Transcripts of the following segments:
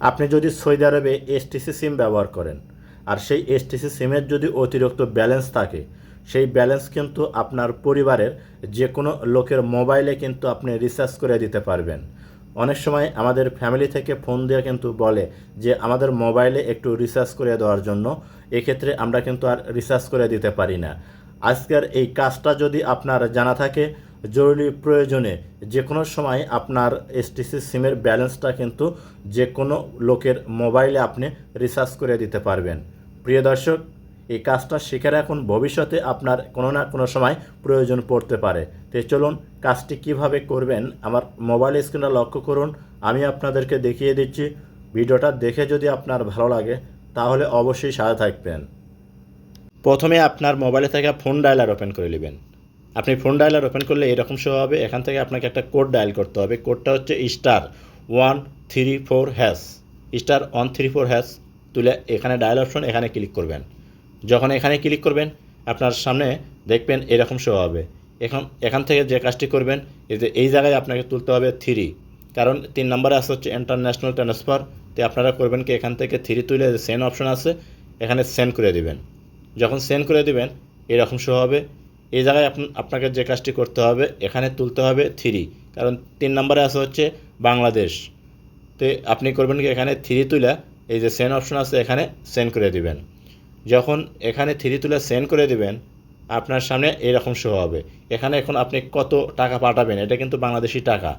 আপনি যদি সৌদি আরবে এসটিসি সিম ব্যবহার করেন আর সেই এসটিসি সিমের যদি অতিরিক্ত ব্যালেন্স থাকে, সেই ব্যালেন্স কিন্তু আপনার পরিবারের যে কোনো লোকের মোবাইলে কিন্তু আপনি রিচার্জ করে দিতে পারবেন। অনেক সময় আমাদের ফ্যামিলি থেকে ফোন দিয়ে কিন্তু বলে যে আমাদের মোবাইলে একটু রিচার্জ করে দেওয়ার জন্য, এক্ষেত্রে আমরা কিন্তু আর রিচার্জ করে দিতে পারি না। আজকের এই কাজটা যদি আপনার জানা থাকে, জরুরি প্রয়োজনে যে কোনো সময় আপনার এসটিসি সিমের ব্যালেন্সটা কিন্তু যে কোনো লোকের মোবাইলে আপনি রিচার্জ করে দিতে পারবেন। প্রিয় দর্শক, এই কাজটা শিখে রাখুন, ভবিষ্যতে আপনার কোনো না কোনো সময় প্রয়োজন পড়তে পারে। তো চলুন কাজটি কিভাবে করবেন আমার মোবাইল স্ক্রিনটা লক্ষ্য করুন, আমি আপনাদেরকে দেখিয়ে দিচ্ছি। ভিডিওটা দেখে যদি আপনার ভালো লাগে তাহলে অবশ্যই সাথে থাকবেন। প্রথমে আপনার মোবাইলে থেকে ফোন ডায়ালার ওপেন করে নেবেন। আপনি ফোন ডায়ালার ওপেন করলে এরকম শো হবে। এখান থেকে আপনাকে একটা কোড ডায়াল করতে হবে। কোডটা হচ্ছে *134#, *134# তুলে এখানে ডায়াল অপশন, এখানে ক্লিক করবেন। যখন এখানে ক্লিক করবেন আপনার সামনে দেখবেন এরকম শো হবে। এখান থেকে যে কাজটি করবেন, এই জায়গায় আপনাকে তুলতে হবে 3, কারণ 3 নম্বরে আসছে হচ্ছে ইন্টারন্যাশনাল ট্রান্সফার। তো আপনারা করবেন কি, এখান থেকে 3 তুলে সেন্ড অপশন আছে, এখানে সেন্ড করে দিবেন। যখন সেন্ড করে দিবেন এরকম শো হবে। এই জায়গায় আপনাকে যে কাজটি করতে হবে, এখানে তুলতে হবে 3, কারণ 3 নম্বরে আছে হচ্ছে বাংলাদেশ। তো আপনি করবেন কি, এখানে 3 তুলে এই যে সেন্ড অপশন আছে এখানে সেন্ড করে দিবেন। যখন এখানে 3 তুলে সেন্ড করে দিবেন আপনার সামনে এরকম শো হবে। এখানে এখন আপনি কত টাকা পাঠাবেন, এটা কিন্তু বাংলাদেশি টাকা।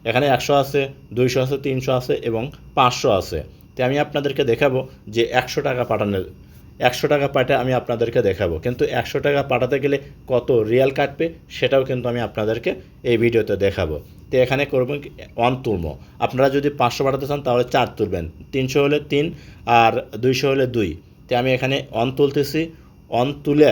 এখানে 100 আছে, 200 আছে, 300 আছে এবং 500 আছে। তো আমি আপনাদেরকে দেখাবো যে 100 টাকা পাঠানোর, 100 টাকা পাঠিয়ে আমি আপনাদেরকে দেখাবো। কিন্তু 100 টাকা পাঠাতে গেলে কত রিয়াল কাটবে সেটাও কিন্তু আমি আপনাদেরকে এই ভিডিওতে দেখাবো। তো এখানে করবেন 1 তুলবো। আপনারা যদি 500 পাঠাতে চান তাহলে 4 তুলবেন, 300 হলে 3 আর 200 হলে 2। তো আমি এখানে 1 তুলতেছি। 1 তুলে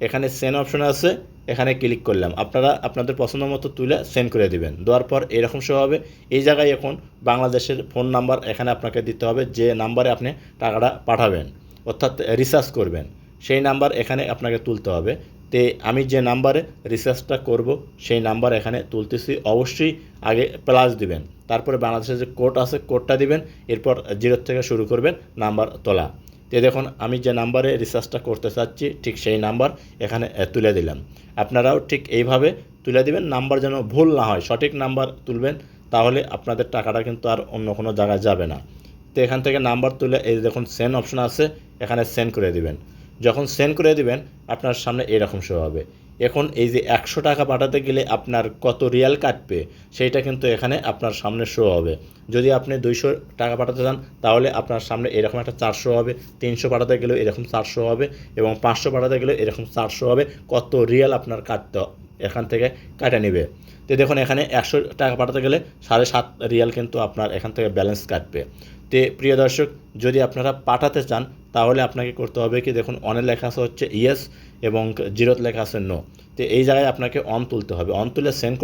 এখানে সেন্ড অপশন আছে, এখানে ক্লিক করলাম। আপনারা আপনাদের পছন্দ মতো তুলে সেন্ড করে দিবেন। দেওয়ার পর এরকম শো হবে। এই জায়গায় এখন বাংলাদেশের ফোন নাম্বার এখানে আপনাকে দিতে হবে, যে নাম্বারে আপনি টাকাটা পাঠাবেন অর্থাৎ রিচার্জ করবেন, সেই নাম্বার এখানে আপনাকে তুলতে হবে। তে আমি যে নাম্বারে রিচার্জটা করব সেই নাম্বার এখানে তুলতেছি। অবশ্যই আগে প্লাস দিবেন, তারপরে বাংলাদেশের যে কোড আছে কোডটা দিবেন, এরপর 0 থেকে শুরু করবেন নাম্বার তোলা। তো দেখুন আমি যে নাম্বারে রিচার্জটা করতে চাচ্ছি ঠিক সেই নাম্বার এখানে তুলে দিলাম। আপনারাও ঠিক এইভাবে তুলে দিবেন, নাম্বার যেন ভুল না হয়, সঠিক নাম্বার তুলবেন, তাহলে আপনাদের টাকাটা কিন্তু আর অন্য কোনো জায়গায় যাবে না। তো এখান থেকে নাম্বার তুলে এই দেখুন সেন্ড অপশন আছে, এখানে সেন্ড করে দিবেন। যখন সেন্ড করে দিবেন আপনার সামনে এরকম শো হবে। এখন এই যে 100 টাকা পাঠাতে গেলে আপনার কত রিয়াল কাটবে সেইটা কিন্তু এখানে আপনার সামনে শো হবে। যদি আপনি 200 টাকা পাঠাতে চান তাহলে আপনার সামনে এরকম একটা 400 হবে, 300 পাঠাতে গেলেও এরকম 400 হবে এবং 500 পাঠাতে গেলেও এরকম 400 হবে। কত রিয়াল আপনার কাটতে এখান থেকে কাটে নেবে। তো দেখুন এখানে 100 টাকা পাঠাতে গেলে 7.5 রিয়াল কিন্তু আপনার এখান থেকে ব্যালেন্স কাটবে। তো প্রিয় দর্শক, যদি আপনারা পাঠাতে চান তাহলে আপনাকে করতে হবে কি, দেখুন অনে লেখা আছে হচ্ছে ইয়েস এবং 0 লেখা আছে নো। তো এই জায়গায় আপনাকে অন তুলতে হবে। অন তুলে সেন্ড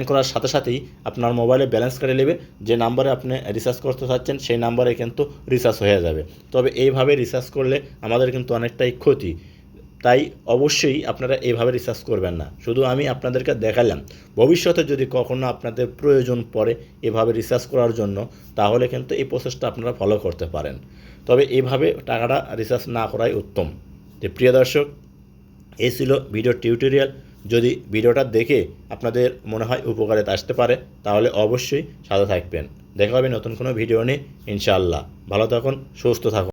করার সাথে সাথেই আপনার মোবাইলে ব্যালেন্স কেটে নেবে। যে নাম্বারে আপনি রিচার্জ করতে চাচ্ছেন সেই নাম্বারে কিন্তু রিচার্জ হয়ে যাবে। তবে এইভাবে রিচার্জ করলে আমাদের কিন্তু অনেকটাই ক্ষতি, তাই অবশ্যই আপনারা এইভাবে রিচার্জ করবেন না। শুধু আমি আপনাদেরকে দেখালাম, ভবিষ্যতে যদি কখনো আপনাদের প্রয়োজন পড়ে এভাবে রিচার্জ করার জন্য, তাহলে কিন্তু এই প্রসেসটা আপনারা ফলো করতে পারেন। তবে এইভাবে টাকাটা রিচার্জ না করাই উত্তম। যে প্রিয় দর্শক, এই ছিল ভিডিও টিউটোরিয়াল। যদি ভিডিওটা দেখে আপনাদের মনে হয় উপকারে আসতে পারে তাহলে অবশ্যই সাথে থাকবেন। দেখা হবে নতুন কোনো ভিডিও নিয়ে ইনশাআল্লাহ। ভালো থাকুন, সুস্থ থাকুন।